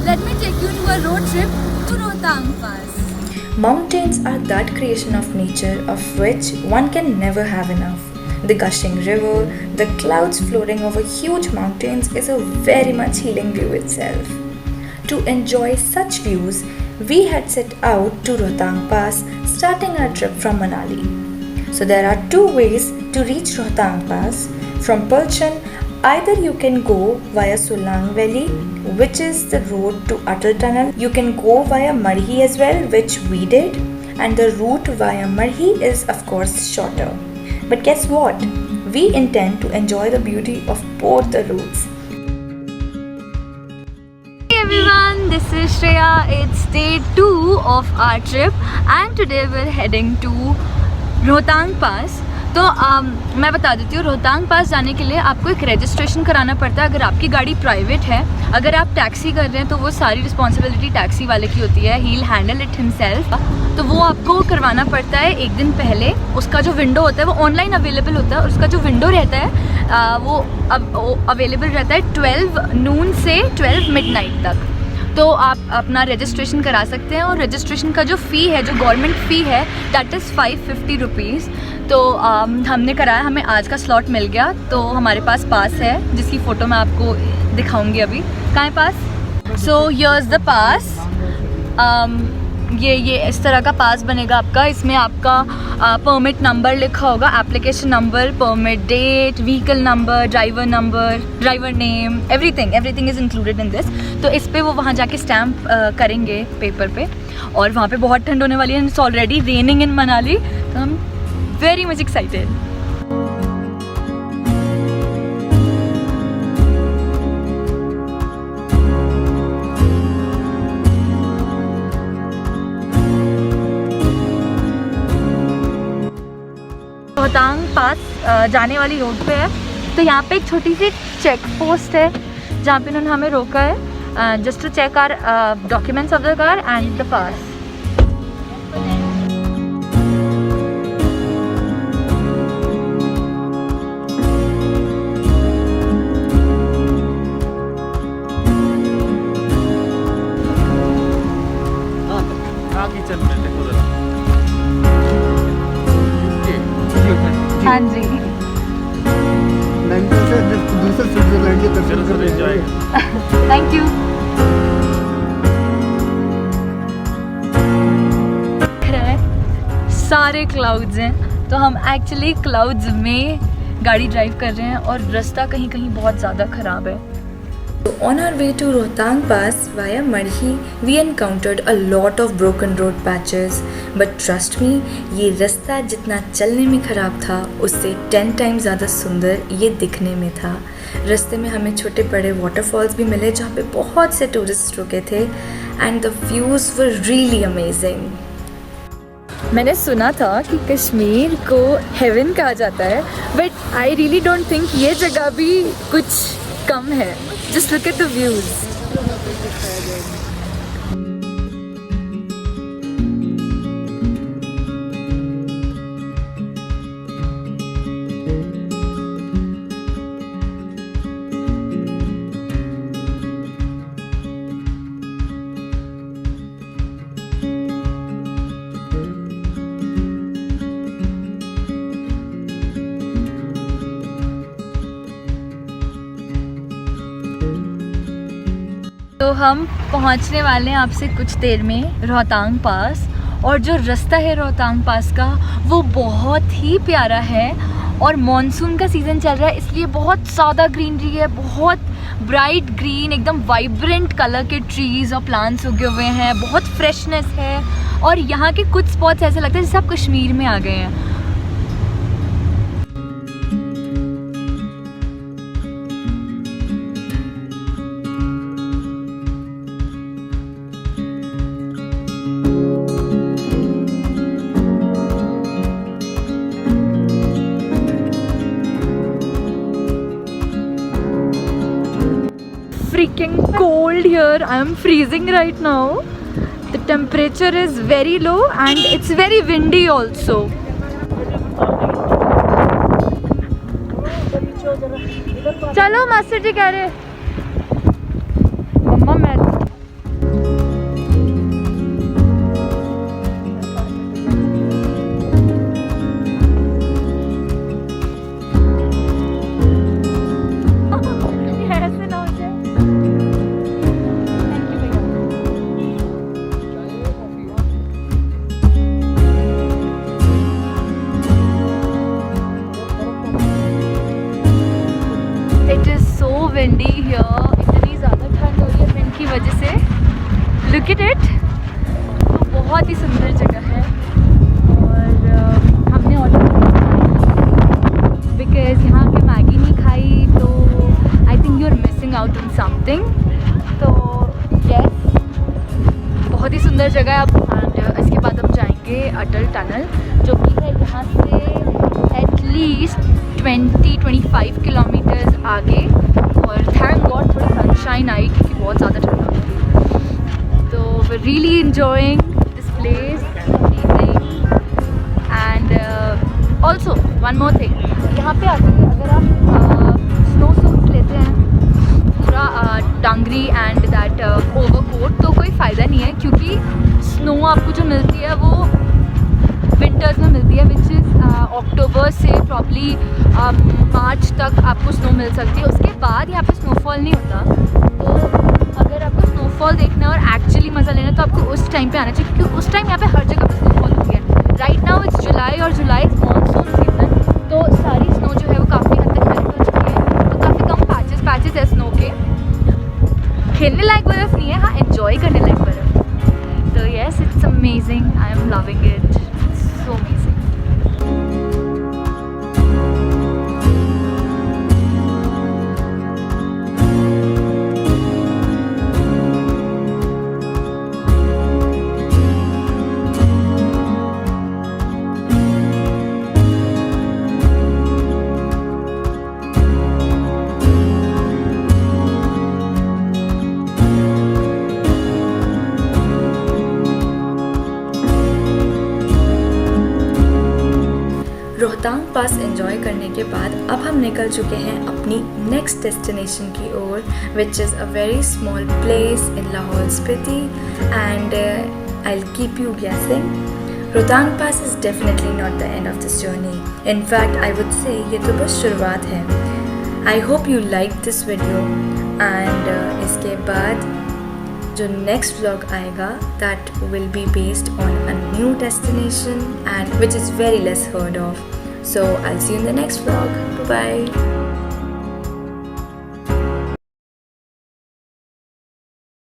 let me take you to a road trip to Rohtang Pass. Mountains are that creation of nature of which one can never have enough. The gushing river, the clouds floating over huge mountains is a very much healing view itself. To enjoy such views, we had set out to Rohtang Pass, starting our trip from Manali. So there are two ways to reach Rohtang Pass. From Palchan, either you can go via Solang Valley, which is the road to Atal Tunnel. You can go via Marhi as well, which we did, and the route via Marhi is of course shorter. But guess what? We intend to enjoy the beauty of both the routes. Hey everyone, this is Shreya. It's day 2 of our trip and today we're heading to Rohtang Pass. तो मैं बता देती हूँ, रोहतांग पास जाने के लिए आपको एक रजिस्ट्रेशन कराना पड़ता है। अगर आपकी गाड़ी प्राइवेट है, अगर आप टैक्सी कर रहे हैं तो वो सारी रिस्पॉन्सिबिलिटी टैक्सी वाले की होती है। He will handle it himself. तो वो आपको करवाना पड़ता है एक दिन पहले। उसका जो विंडो होता है वो ऑनलाइन अवेलेबल होता है और उसका जो विंडो रहता है वो अवेलेबल रहता है 12 नून से 12 मिडनाइट तक। तो आप अपना रजिस्ट्रेशन करा सकते हैं और रजिस्ट्रेशन का जो फ़ी है, जो गवर्नमेंट फ़ी है, दैट इज़ 550 रुपीज़। तो हमने कराया, हमें आज का स्लॉट मिल गया। तो हमारे पास पास है जिसकी फ़ोटो मैं आपको दिखाऊंगी अभी। कहाँ है पास? सो हियर्स द पास। ये इस तरह का पास बनेगा आपका। इसमें आपका परमिट नंबर लिखा होगा, application number, permit date, vehicle number, driver name, everything is included in this. तो इस पे वो वहाँ जाके स्टैम्प करेंगे पेपर पे। और वहाँ पे बहुत ठंड होने वाली है। इट्स ऑलरेडी रेनिंग इन मनाली। तो हम वेरी मच एक्साइटेड। रोहतांग पास जाने वाली रोड पे है। तो यहाँ पे एक छोटी सी चेक पोस्ट है जहाँ पे उन्होंने हमें रोका है just to check our documents of the car and the pass. हाँ जी, थैंक यू। सारे क्लाउड्स हैं। तो हम एक्चुअली क्लाउड्स में गाड़ी ड्राइव कर रहे हैं और रास्ता कहीं कहीं बहुत ज़्यादा ख़राब है। So on our way to Rohtang Pass via Marhi, we encountered a lot of broken road patches. But trust me, ये रास्ता जितना चलने में ख़राब था उससे 10 times ज़्यादा सुंदर ये दिखने में था। रास्ते में हमें छोटे बड़े वाटरफॉल्स भी मिले जहाँ पे बहुत से टूरिस्ट रुके थे and the views were really amazing. मैंने सुना था कि कश्मीर को हेवन कहा जाता है, but I really don't think ये जगह भी कुछ कम है। Just look at the views. तो हम पहुंचने वाले हैं आपसे कुछ देर में रोहतांग पास। और जो रास्ता है रोहतांग पास का वो बहुत ही प्यारा है और मॉनसून का सीज़न चल रहा है, इसलिए बहुत ज़्यादा ग्रीनरी है, बहुत ब्राइट ग्रीन, एकदम वाइब्रेंट कलर के ट्रीज़ और प्लांट्स उगे हुए हैं, बहुत फ्रेशनेस है। और यहाँ के कुछ स्पॉट्स ऐसे लगता है जैसे आप कश्मीर में आ गए हैं। Freaking cold here. I am freezing right now. The temperature is very low and it's very windy also. चलो मास्टर जी कह रहे मम्मा मैं windy here. इतनी ज़्यादा ठंड हो रही है विंड की वजह से. Look at it. तो बहुत ही सुंदर जगह है और हमने ऑर्डर बिकॉज यहाँ पे मैगी नहीं खाई तो I think you are missing out on something. तो यस, बहुत ही सुंदर जगह है. अब इसके बाद हम जाएंगे अटल टनल जो कि है यहाँ से एटलीस्ट 20-25 किलोमीटर्स आगे. और थैंक गॉड थोड़ी सनशाइन आई क्योंकि बहुत ज़्यादा ठंड हो रही. तो we really enjoying this place and also one more thing. यहाँ पे आके अगर आप स्नो सूट लेते हैं पूरा डांगरी एंड दैट ओवरकोट तो कोई फ़ायदा नहीं है क्योंकि स्नो आपको जो मिलती है वो विंटर्स में मिलती है विच इज़ अक्टूबर से प्रॉब्ली मार्च तक आपको स्नो मिल सकती है. उसके बाद यहाँ पे स्नोफॉल नहीं होता. तो अगर आपको स्नोफॉल देखना है और एक्चुअली मज़ा लेना है तो आपको उस टाइम पे आना चाहिए क्योंकि उस टाइम यहाँ पे हर जगह पे स्नोफॉल होती है. राइट नाउ इट्स जुलाई और जुलाई इज़ मानसून सीजन. तो सारी स्नो जो है वो काफ़ी हद तक मेल्ट हो चुकी है. तो काफ़ी कम पैचेस है स्नो के. खेलने लायक बर्फ़ नहीं है, हाँ एंजॉय करने लायक बर्फ़. तो yes, it's amazing. I am loving it. So amazing. Rohtang pass enjoy करने के बाद अब हम निकल चुके हैं अपनी नेक्स्ट डेस्टिनेशन की ओर which is a very small place in Lahaul Spiti and I keep you guessing. Rohtang pass is definitely not the end of this journey. In fact I would say ये तो बस शुरुआत है. I hope you like this video and इसके बाद जो next vlog आएगा that will be based on a new destination and which is very less heard of. So I'll see you in the next vlog. Bye bye.